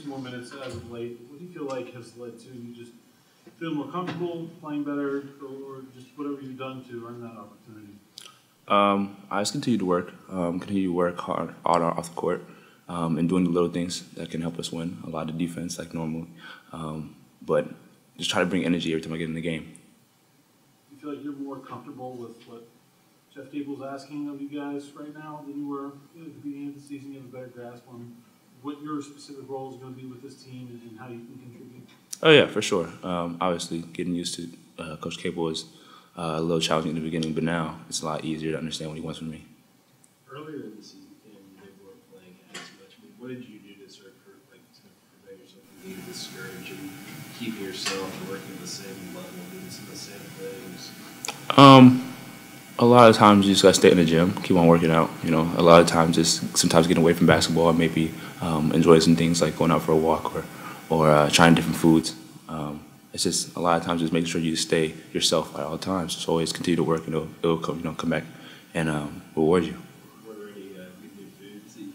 more minutes as of late. What do you feel like has led to you just feel more comfortable playing better, or just whatever you've done to earn that opportunity? I just continue to work hard on off the court, and doing the little things that can help us win. A lot of defense, like normal, but just try to bring energy every time I get in the game. Do you feel like you're more comfortable with what Jeff Gable's asking of you guys right now than you were at the beginning of the season? You have a better grasp on what your specific role is going to be with this team and how you can contribute? Oh yeah, for sure. Obviously, getting used to Coach Cable was a little challenging in the beginning, but now it's a lot easier to understand what he wants from me. Earlier in the season, they weren't playing as much. I mean, what did you do to sort of to prevent yourself from being discouraged and keeping yourself working at the same level, doing some of the same things? A lot of times you just gotta stay in the gym, keep on working out. You know, a lot of times just sometimes getting away from basketball and maybe enjoy some things like going out for a walk or trying different foods. It's just a lot of times just making sure you stay yourself at all times. Just always continue to work and it'll come back and reward you. Were there any good new foods that you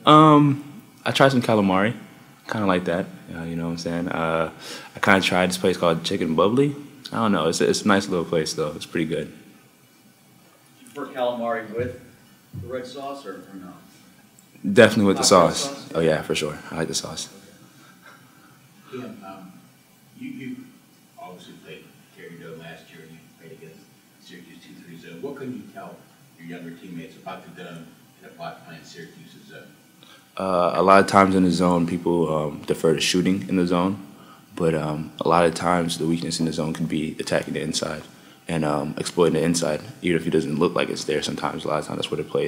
tried? I tried some calamari, kind of like that. You know what I'm saying? I kind of tried this place called Chicken Bubbly. I don't know. It's a nice little place though. It's pretty good. For calamari with the red sauce or no? Definitely with the Not red sauce. Oh yeah, for sure. I like the sauce. Cam, you obviously played Terry Doe last year, and you played against Syracuse 2-3 zone. What can you tell your younger teammates about the dome and about playing Syracuse's zone? A lot of times in the zone, people defer to shooting in the zone, but a lot of times the weakness in the zone can be attacking the inside and exploiting the inside, even if it doesn't look like it's there. Sometimes, a lot of times, that's where the play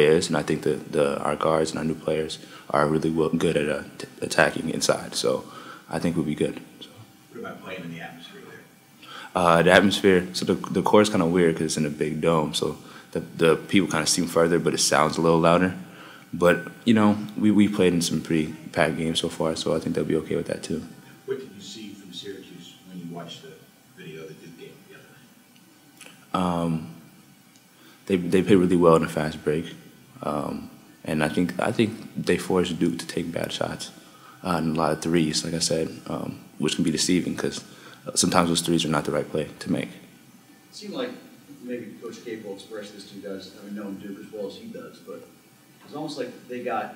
is, and I think that our guards and our new players are really good at attacking inside. So I think we'll be good. So. What about playing in the atmosphere there? The atmosphere, so the court is kind of weird because it's in a big dome, so the people kind of seem further, but it sounds a little louder. But, you know, we played in some pretty packed games so far, so I think they'll be okay with that too. What did you see from Syracuse when you watched the video of the Duke game the other night? They play really well in the fast break, and I think they forced Duke to take bad shots and a lot of threes, like I said, which can be deceiving because sometimes those threes are not the right play to make. It seemed like maybe Coach Cable expressed this to you guys, having known Duke as well as he does, but it's almost like they got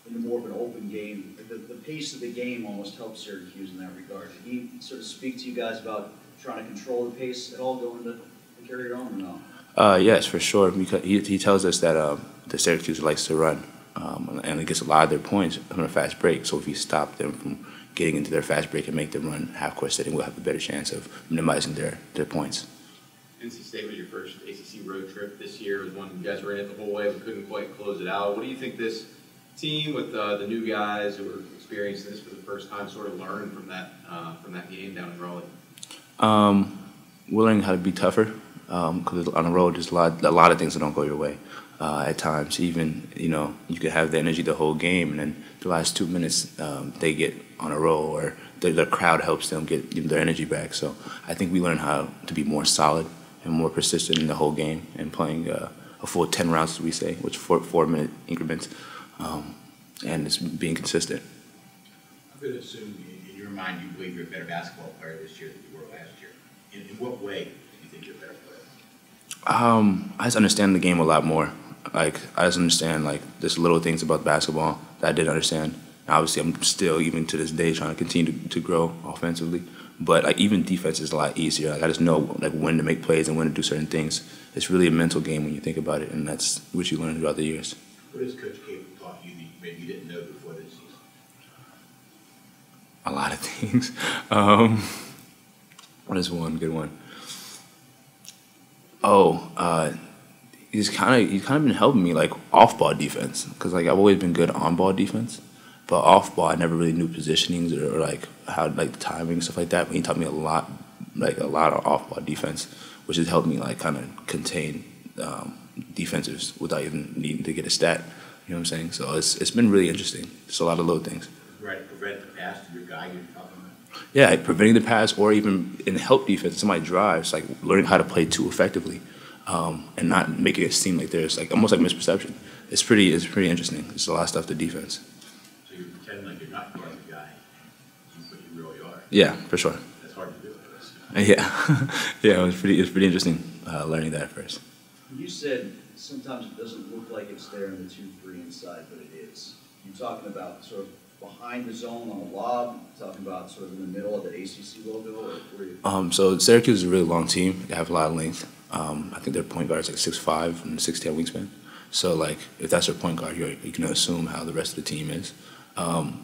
into more of an open game. The pace of the game almost helped Syracuse in that regard. Did he sort of speak to you guys about trying to control the pace at all going to carry your own or no? Yes, for sure. Because he tells us that the Syracuse likes to run, and it gets a lot of their points from a fast break. So if you stop them from getting into their fast break and make them run half-court setting, we'll have a better chance of minimizing their points. NC State was your first ACC road trip this year. It was one you guys were in it the whole way but couldn't quite close it out. What do you think this team with the new guys who are experiencing this for the first time sort of learned from that game down in Raleigh? We're learning how to be tougher because on the road there's a lot of things that don't go your way. At times, even you could have the energy the whole game, and then the last 2 minutes they get on a roll, or the crowd helps them get their energy back. So I think we learned how to be more solid and more persistent in the whole game, and playing a full 10 rounds, as we say, which 4-minute increments, and it's being consistent. I'm going to assume in your mind you believe you're a better basketball player this year than you were last year. In what way do you think you're a better player? I just understand the game a lot more. I just understand there's little things about basketball that I didn't understand. And obviously, I'm still, even to this day, trying to continue to grow offensively. But even defense is a lot easier. I just know when to make plays and when to do certain things. It's really a mental game when you think about it, and that's what you learn throughout the years. What has Coach Cable taught you that maybe you didn't know before this season? A lot of things. What is one good one? He's kind of been helping me off-ball defense, because I've always been good on-ball defense, but off-ball I never really knew positionings or how the timing and stuff like that. But he taught me a lot of off-ball defense, which has helped me kind of contain defenses without even needing to get a stat. You know what I'm saying? So it's been really interesting. Just a lot of little things. Right, prevent the pass to your guy you're talking about. Yeah, preventing the pass, or even in help defense, somebody drives, learning how to play too effectively. And not making it seem like there's almost like misperception. It's pretty interesting. It's a lot of stuff to defense. So you're pretending like you're not Yeah, for sure. That's hard to do, I guess. Yeah, yeah, it was pretty interesting learning that at first. You said sometimes it doesn't look like it's there in the 2-3 inside, but it is. You're talking about sort of behind the zone on a lob, talking about sort of in the middle of the ACC logo, or where you? So Syracuse is a really long team. They have a lot of length. I think their point guard is like 6'5" and 6'10" wingspan. So like if that's their point guard, you can assume how the rest of the team is.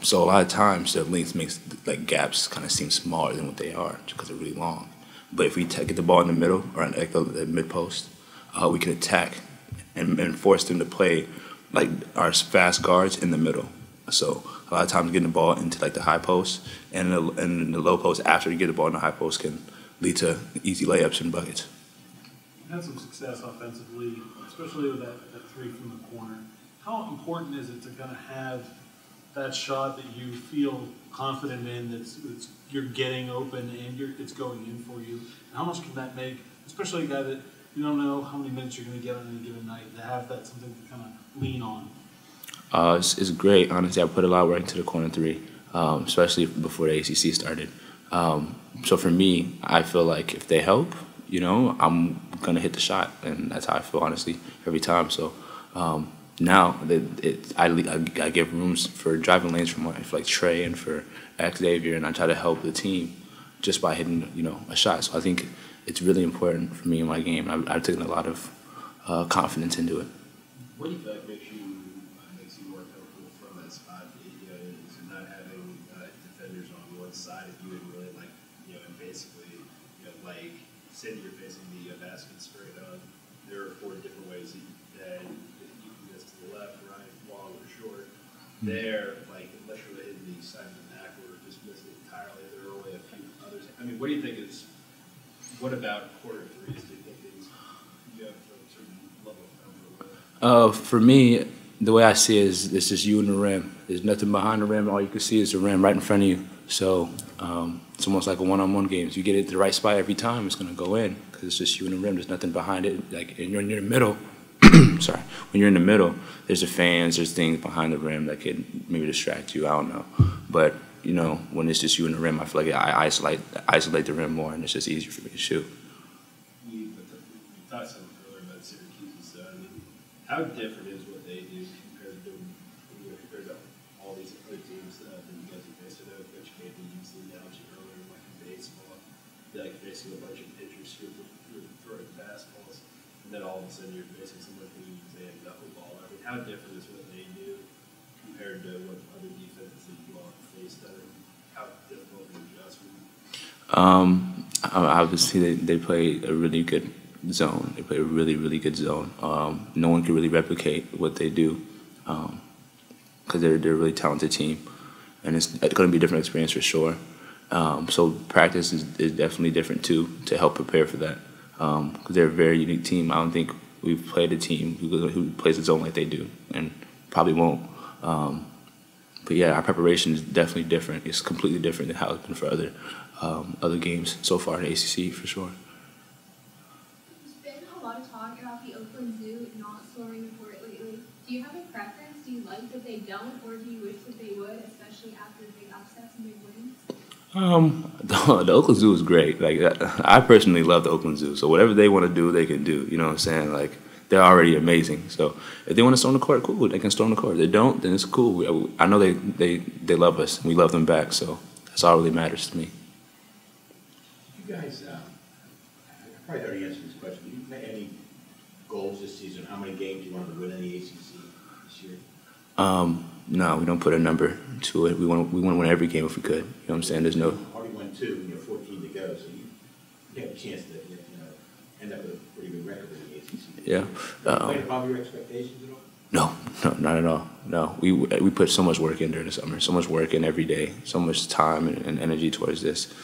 So a lot of times their length makes like gaps kind of seem smaller than what they are because they're really long. But if we get the ball in the middle or at like the mid post, we can attack and force them to play like our fast guards in the middle. So a lot of times getting the ball into like the high post and the low post after you get the ball in the high post can lead to easy layups and buckets. You had some success offensively, especially with that three from the corner. How important is it to kind of have that shot that you feel confident in, that's you're getting open and it's going in for you? And how much can that make, especially a guy that you don't know how many minutes you're going to get on any given night, to have that something to kind of lean on? It's great. Honestly, I put a lot of work into the corner three, especially before the ACC started. So for me, I feel like if they help, I'm gonna hit the shot, and that's how I feel honestly every time. So now I give rooms for driving lanes for like Trey and for Xavier, and I try to help the team just by hitting a shot. So I think it's really important for me in my game. I've taken a lot of confidence into it. What do you feel like makes you more comfortable from that spot? Is it not having defenders on one side of you and really and basically, like, say that you're facing the basket straight on, there are 4 different ways that you can miss to the left, right, long, or short. There, like, unless you're hitting the side of the back or just missing entirely, there are only a few others. I mean, what do you think what about quarter threes do you think you have a certain level of comfort with? For me, the way I see it is it's just you and the rim. There's nothing behind the rim. All you can see is the rim right in front of you. So it's almost like a one-on-one game. If you get it to the right spot every time, it's going to go in because it's just you and the rim. There's nothing behind it. Like, and you're in the middle. Sorry. When you're in the middle, there's the fans, there's things behind the rim that could maybe distract you. I don't know. But, when it's just you and the rim, I feel like I isolate the rim more, and it's just easier for me to shoot. You talked something earlier about Syracuse. I mean, how different is what they do compared to all these other teams that you guys have faced? I know Coach Campbell used the analogy earlier, like in baseball, like facing a bunch of pitchers who are throwing fastballs, and then all of a sudden you're facing someone who uses a knuckleball. I mean, how different is what they do compared to what other defenses that you all have faced? How difficult the adjustment? Obviously, they play a really good zone. They play a really, really good zone. No one can really replicate what they do because they're a really talented team, and it's going to be a different experience for sure. So practice is definitely different too to help prepare for that because they're a very unique team. I don't think we've played a team who plays the zone like they do, and probably won't. But yeah, our preparation is definitely different. It's completely different than how it's been for other games so far in the ACC for sure. There's been a lot of talk about the Oakland Zoo not storing the court lately. Do you have a preference? Do you like that they don't, or do you wish that they would, especially after big upsets and big wins? The Oakland Zoo is great. Like, I personally love the Oakland Zoo. So whatever they want to do, they can do. You know what I'm saying? Like, they're already amazing. So if they want to storm the court, cool. They can storm the court. If they don't, then it's cool. I know they love us, and we love them back. So that's all really matters to me. You guys, I probably already answered this question. Do you have any goals this season? How many games you want to win in the ACC this year? No, we don't put a number to it. We want to win every game if we could. You know what I'm saying? There's no. Already won 2, and you have 14 to go, so you have a chance to end up with a pretty good record in the ACC. Yeah. Played above your expectations at all? No, not at all. No, we put so much work in during the summer, so much work in every day, so much time and energy towards this.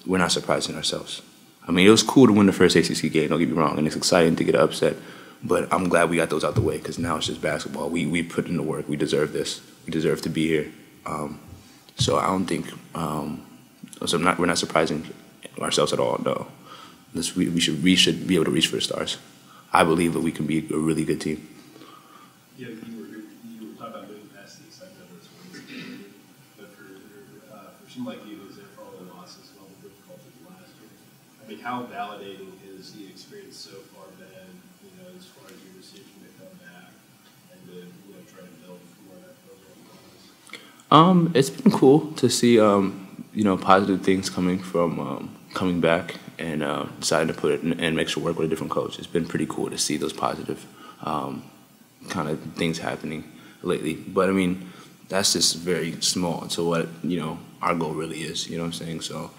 We're not surprising ourselves. I mean, it was cool to win the first ACC game, don't get me wrong, and it's exciting to get upset, but I'm glad we got those out the way because now it's just basketball. We put in the work. We deserve this. We deserve to be here. So I don't think we're not surprising ourselves at all, no. We should be able to reach for the stars. I believe that we can be a really good team. Yeah, you were talking about moving past the excitement of this one, but for someone like you who's in I mean, how validating has the experience so far been, you know, as far as your decision to come back and to, you know, try to build from where that program was? It's been cool to see, you know, positive things coming from coming back and deciding to put it in an extra work with a different coach. It's been pretty cool to see those positive kind of things happening lately. But I mean, that's just very small to what, you know, our goal really is. You know what I'm saying? So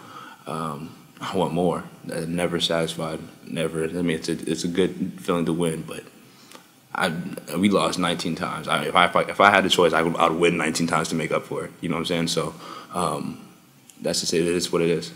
I want more. Never satisfied. Never. I mean, it's a good feeling to win, but we lost 19 times. If I had a choice, I would win 19 times to make up for it. You know what I'm saying? So that's to say, it is what it is.